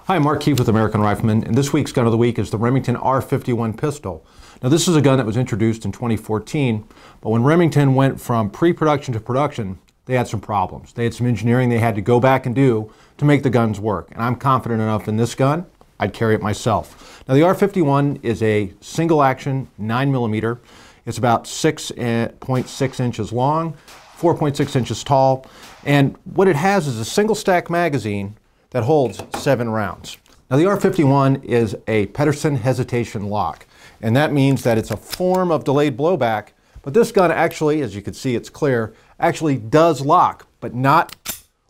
Hi, I'm Mark Keefe with American Rifleman, and this week's gun of the week is the Remington R51 Pistol. Now, this is a gun that was introduced in 2014, but when Remington went from pre-production to production, they had some problems. They had some engineering they had to go back and do to make the guns work, and I'm confident enough in this gun, I'd carry it myself. Now, the R51 is a single-action 9mm. It's about 6.6 inches long, 4.6 inches tall, and what it has is a single-stack magazine that holds 7 rounds. Now, the R51 is a Pettersen hesitation lock, and that means that it's a form of delayed blowback, but this gun actually, as you can see, it's clear, actually does lock, but not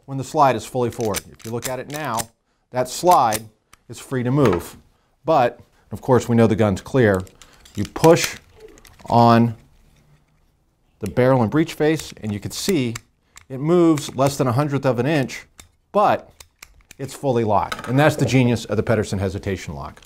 when the slide is fully forward. If you look at it now, that slide is free to move, but of course we know the gun's clear. You push on the barrel and breech face, and you can see it moves less than 1/100th of an inch, but it's fully locked, and that's the genius of the Pettersen hesitation lock.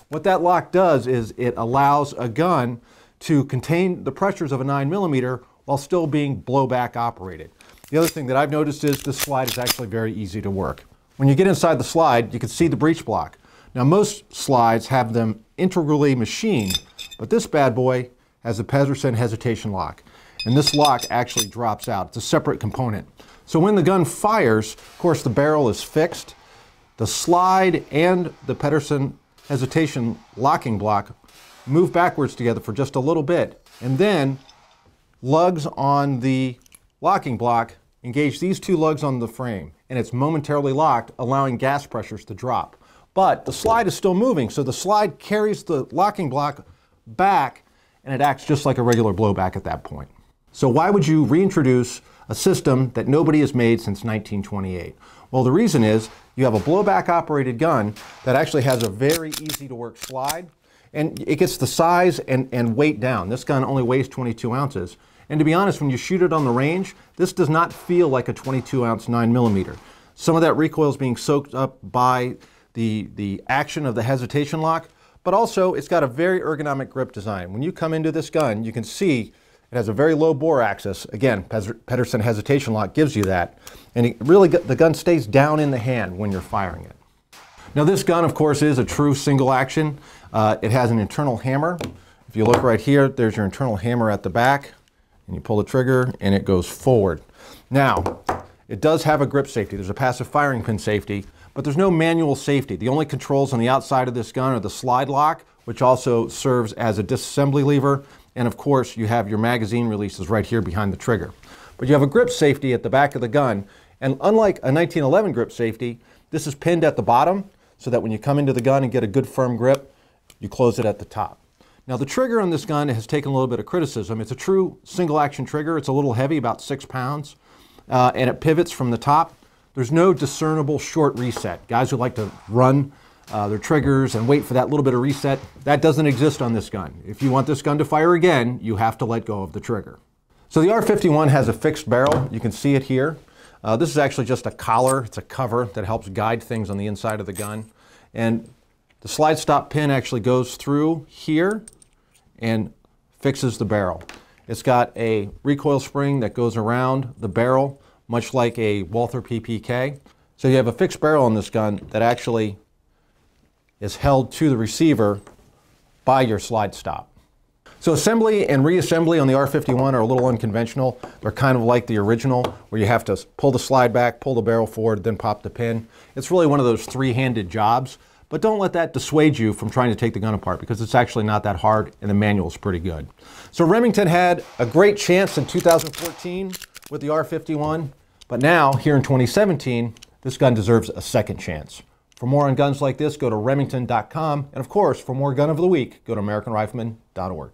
What that lock does is it allows a gun to contain the pressures of a 9mm while still being blowback operated. The other thing that I've noticed is this slide is actually very easy to work. When you get inside the slide, you can see the breech block. Now, most slides have them integrally machined, but this bad boy has a Pettersen hesitation lock, and this lock actually drops out. It's a separate component. So when the gun fires, of course, the barrel is fixed. The slide and the Pettersen hesitation locking block move backwards together for just a little bit, and then lugs on the locking block engage these two lugs on the frame, and it's momentarily locked, allowing gas pressures to drop. But the slide is still moving, so the slide carries the locking block back, and it acts just like a regular blowback at that point. So why would you reintroduce a system that nobody has made since 1928? Well, the reason is you have a blowback operated gun that actually has a very easy to work slide, and it gets the size and weight down. This gun only weighs 22 ounces. And to be honest, when you shoot it on the range, this does not feel like a 22-ounce 9mm. Some of that recoil is being soaked up by the action of the hesitation lock, but also it's got a very ergonomic grip design. When you come into this gun, you can see it has a very low bore axis. Again, Pettersen hesitation lock gives you that. And the gun stays down in the hand when you're firing it. Now, this gun, of course, is a true single action. It has an internal hammer. If you look right here, there's your internal hammer at the back, and you pull the trigger and it goes forward. Now, it does have a grip safety. There's a passive firing pin safety, but there's no manual safety. The only controls on the outside of this gun are the slide lock, which also serves as a disassembly lever, and of course you have your magazine releases right here behind the trigger. But you have a grip safety at the back of the gun, and unlike a 1911 grip safety, this is pinned at the bottom so that when you come into the gun and get a good firm grip, you close it at the top. Now, the trigger on this gun has taken a little bit of criticism. It's a true single action trigger. It's a little heavy, about 6 pounds, and it pivots from the top. There's no discernible short reset. Guys who like to run their triggers and wait for that little bit of reset, that doesn't exist on this gun. If you want this gun to fire again, you have to let go of the trigger. So the R51 has a fixed barrel. You can see it here. This is actually just a collar. It's a cover that helps guide things on the inside of the gun. And the slide stop pin actually goes through here and fixes the barrel. It's got a recoil spring that goes around the barrel, much like a Walther PPK. So you have a fixed barrel on this gun that actually is held to the receiver by your slide stop. So assembly and reassembly on the R51 are a little unconventional. They're kind of like the original, where you have to pull the slide back, pull the barrel forward, then pop the pin. It's really one of those three-handed jobs, but don't let that dissuade you from trying to take the gun apart, because it's actually not that hard and the manual is pretty good. So Remington had a great chance in 2014 with the R51, but now, here in 2017, this gun deserves a second chance. For more on guns like this, go to Remington.com, and of course, for more gun of the week, go to AmericanRifleman.org.